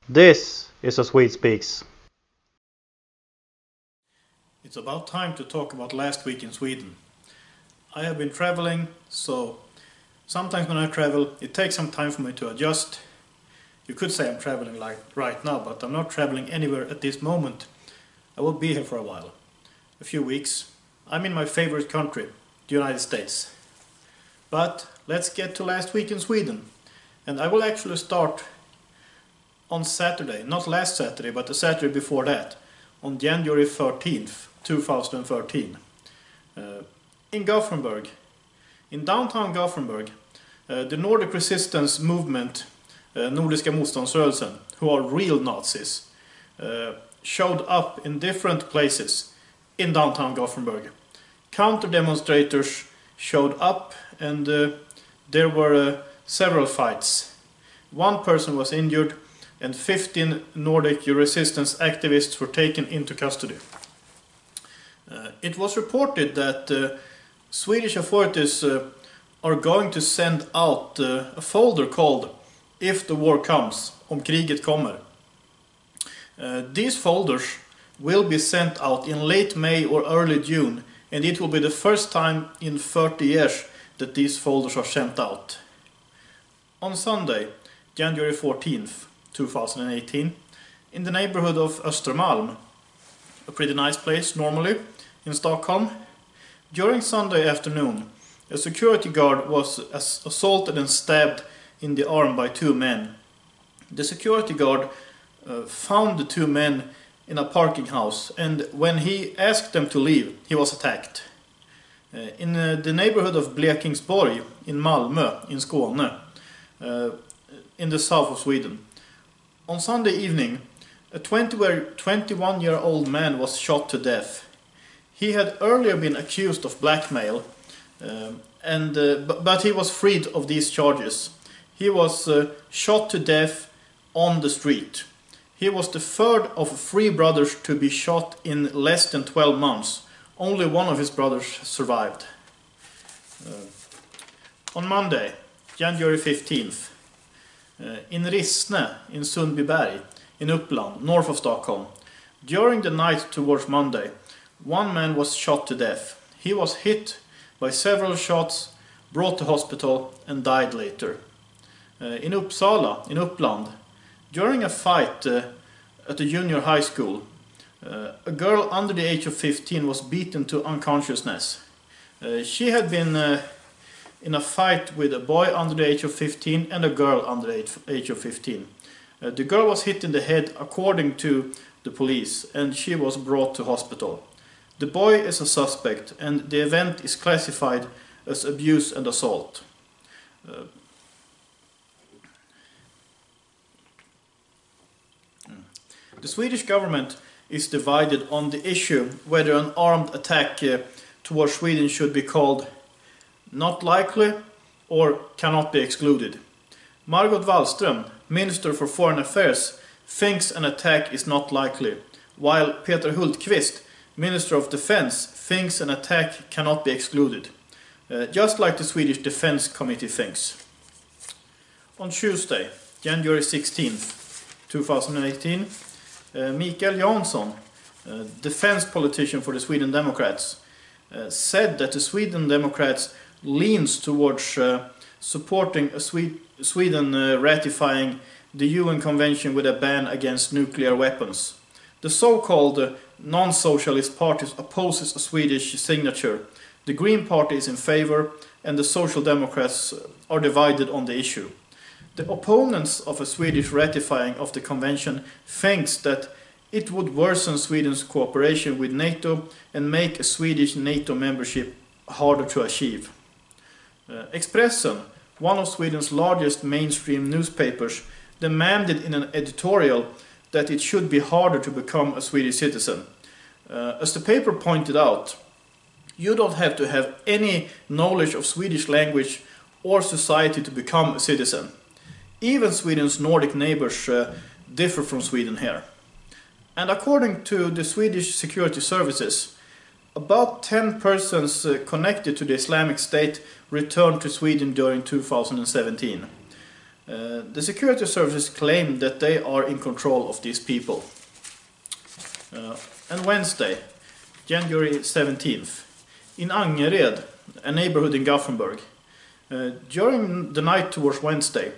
This is a Swede Speaks. It's about time to talk about last week in Sweden. I have been traveling, so sometimes when I travel it takes some time for me to adjust. You could say I'm traveling like right now, but I'm not traveling anywhere at this moment. I will be here for a while, a few weeks. I'm in my favorite country, the United States. But let's get to last week in Sweden. And I will actually start on Saturday, not last Saturday, but the Saturday before that, on January 13th, 2013. In Gothenburg, in downtown Gothenburg, the Nordic resistance movement, Nordiska motståndsrörelsen, who are real Nazis, showed up in different places in downtown Gothenburg. Counter-demonstrators showed up and there were several fights. One person was injured and 15 Nordic resistance activists were taken into custody. It was reported that Swedish authorities are going to send out a folder called If the War Comes, om kriget kommer. These folders will be sent out in late May or early June, and it will be the first time in 30 years that these folders are sent out. On Sunday, January 14th, 2018, in the neighborhood of Östermalm, a pretty nice place normally in Stockholm, during Sunday afternoon, a security guard was assaulted and stabbed in the arm by two men. The security guard found the two men in a parking house, and when he asked them to leave, he was attacked. In the neighborhood of Blekingsborg in Malmö, in Skåne, in the south of Sweden, on Sunday evening, a 21-year-old man was shot to death. He had earlier been accused of blackmail, but he was freed of these charges. He was shot to death on the street. He was the third of three brothers to be shot in less than 12 months. Only one of his brothers survived. On Monday, January 15th, in Rissne, in Sundbyberg, in Uppland, north of Stockholm, during the night towards Monday, one man was shot to death. He was hit by several shots, brought to hospital and died later. In Uppsala, in Uppland, during a fight at a junior high school, a girl under the age of 15 was beaten to unconsciousness. She had been in a fight with a boy under the age of 15 and a girl under the age of 15. The girl was hit in the head according to the police, and she was brought to hospital. The boy is a suspect and the event is classified as abuse and assault. The Swedish government is divided on the issue whether an armed attack towards Sweden should be called not likely or cannot be excluded. Margot Wallström, Minister for Foreign Affairs, thinks an attack is not likely, while Peter Hultqvist, Minister of Defense, thinks an attack cannot be excluded, just like the Swedish Defense Committee thinks. On Tuesday, January 16th, 2018, Mikael Jansson, defense politician for the Sweden Democrats, said that the Sweden Democrats leans towards supporting Sweden ratifying the UN Convention with a ban against nuclear weapons. The so-called non-socialist parties opposes a Swedish signature. The Green Party is in favor and the Social Democrats are divided on the issue. The opponents of a Swedish ratifying of the convention thinks that it would worsen Sweden's cooperation with NATO and make a Swedish NATO membership harder to achieve. Expressen, one of Sweden's largest mainstream newspapers, demanded in an editorial that it should be harder to become a Swedish citizen. As the paper pointed out, you don't have to have any knowledge of Swedish language or society to become a citizen. Even Sweden's Nordic neighbors differ from Sweden here. And according to the Swedish security services, about 10 persons connected to the Islamic State returned to Sweden during 2017. The security services claim that they are in control of these people. And Wednesday, January 17th, in Angered, a neighborhood in Gothenburg, during the night towards Wednesday,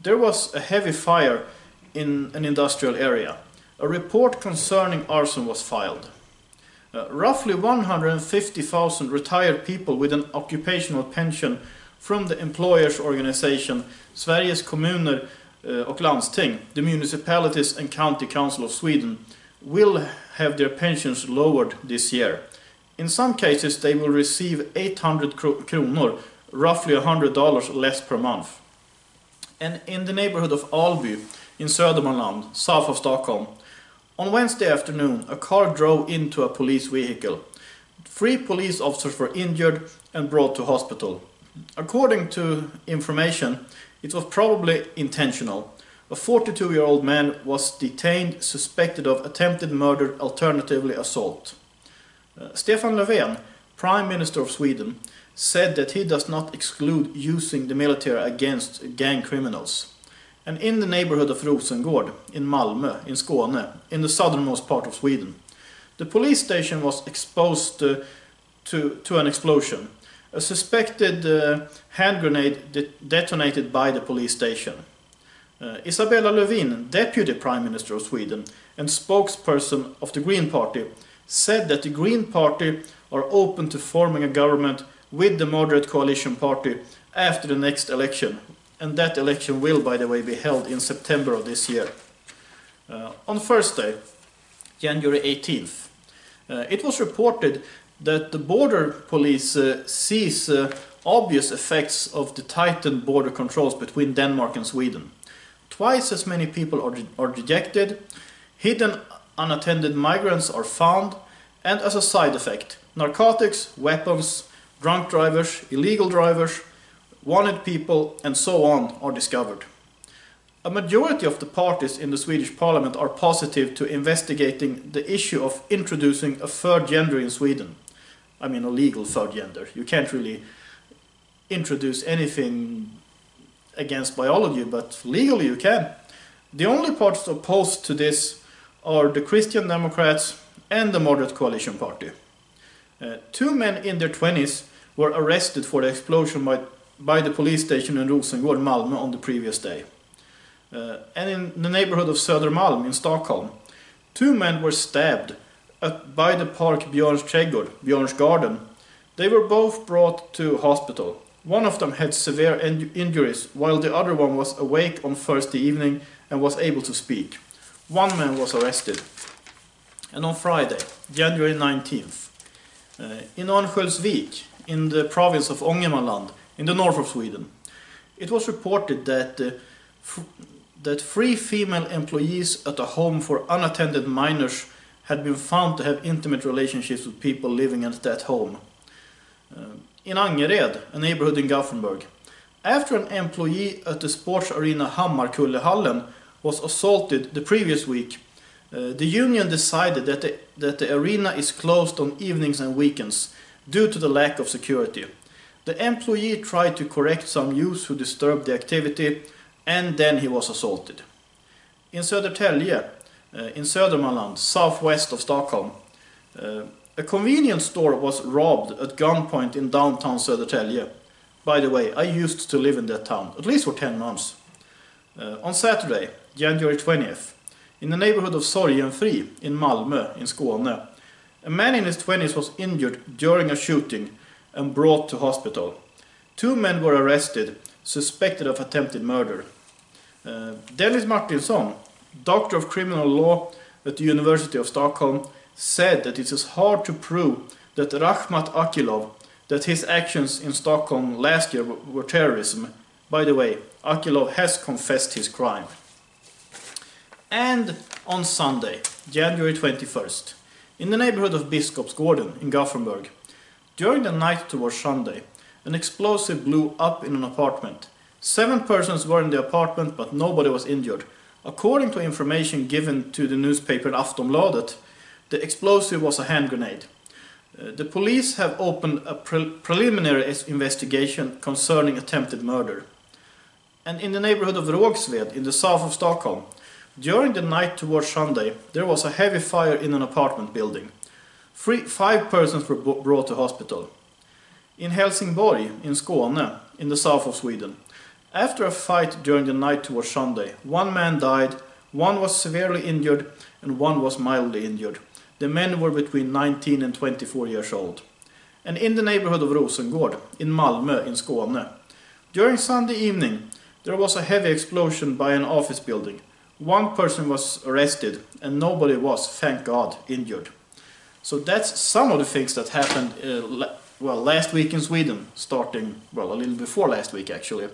there was a heavy fire in an industrial area. A report concerning arson was filed. Roughly 150,000 retired people with an occupational pension from the employers organization Sveriges kommuner och landsting, the municipalities and county council of Sweden, will have their pensions lowered this year. In some cases they will receive 800 kronor, roughly $100 less per month. And in the neighborhood of Alby in Södermanland, south of Stockholm, on Wednesday afternoon a car drove into a police vehicle. 3 police officers were injured and brought to hospital. According to information, it was probably intentional. A 42-year-old man was detained, suspected of attempted murder, alternatively assault. Stefan Löfven, Prime Minister of Sweden, said that he does not exclude using the military against gang criminals. And in the neighborhood of Rosengård, in Malmö, in Skåne, in the southernmost part of Sweden, the police station was exposed to an explosion. A suspected hand grenade detonated by the police station. Isabella Lövin, Deputy Prime Minister of Sweden and spokesperson of the Green Party, said that the Green Party are open to forming a government with the moderate coalition party after the next election. And that election will, by the way, be held in September of this year. On Thursday, January 18th, it was reported that the border police sees obvious effects of the tightened border controls between Denmark and Sweden. Twice as many people are rejected, hidden unattended migrants are found, and as a side effect, narcotics, weapons, drunk drivers, illegal drivers, wanted people, and so on are discovered. A majority of the parties in the Swedish parliament are positive to investigating the issue of introducing a third gender in Sweden. I mean a legal third gender. You can't really introduce anything against biology, but legally you can. The only parties opposed to this are the Christian Democrats and the Moderate Coalition Party. 2 men in their 20s were arrested for the explosion by the police station in Rosengård, Malmö, on the previous day. And in the neighborhood of Södermalm in Stockholm, 2 men were stabbed by the park Björns Trädgård, Björns Garden. They were both brought to hospital. One of them had severe injuries, while the other one was awake on Thursday evening and was able to speak. 1 man was arrested. And on Friday, January 19th, in Örnsköldsvik, in the province of Ångermanland, in the north of Sweden, it was reported that 3 female employees at a home for unattended minors had been found to have intimate relationships with people living at that home. In Angered, a neighborhood in Gothenburg, after an employee at the sports arena Hammarkullehallen was assaulted the previous week, the union decided that the arena is closed on evenings and weekends due to the lack of security. The employee tried to correct some youths who disturbed the activity, and then he was assaulted. In Södertälje, in Södermanland, southwest of Stockholm, a convenience store was robbed at gunpoint in downtown Södertälje. By the way, I used to live in that town, at least for 10 months. On Saturday, January 20th, in the neighborhood of Sorgenfri in Malmö, in Skåne, a man in his 20s was injured during a shooting and brought to hospital. 2 men were arrested, suspected of attempted murder. Dennis Martinsson, Doctor of Criminal Law at the University of Stockholm, said that it is hard to prove that Rakhmat Akilov, that his actions in Stockholm last year were terrorism. By the way, Akilov has confessed his crime. And on Sunday, January 21st, in the neighborhood of Biskopsgården in Gothenburg, during the night towards Sunday, an explosive blew up in an apartment. 7 persons were in the apartment, but nobody was injured. According to information given to the newspaper Aftonbladet, the explosive was a hand grenade. The police have opened a preliminary investigation concerning attempted murder. and in the neighborhood of Swede, in the south of Stockholm, during the night towards Sunday, there was a heavy fire in an apartment building. 5 persons were brought to hospital. In Helsingborg, in Skåne, in the south of Sweden, after a fight during the night towards Sunday, 1 man died, 1 was severely injured, and 1 was mildly injured. The men were between 19 and 24 years old. And in the neighborhood of Rosengård, in Malmö, in Skåne, during Sunday evening, there was a heavy explosion by an office building. 1 person was arrested, and nobody was, thank God, injured. So that's some of the things that happened, last week in Sweden, starting, a little before last week actually.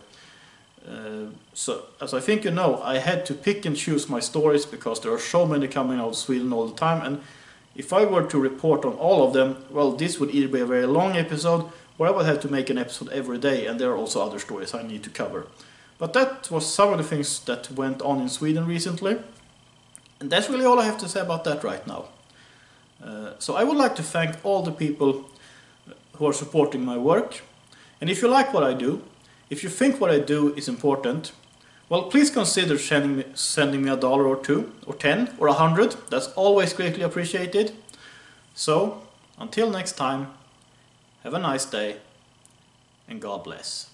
So, as I think you know, I had to pick and choose my stories because there are so many coming out of Sweden all the time, and if I were to report on all of them, this would either be a very long episode, or I would have to make an episode every day, and there are also other stories I need to cover. But that was some of the things that went on in Sweden recently, and that's really all I have to say about that right now. So I would like to thank all the people who are supporting my work, and if you like what I do, if you think what I do is important, please consider sending me $1 or $2 or 10 or 100. That's always greatly appreciated. So, until next time, have a nice day and God bless.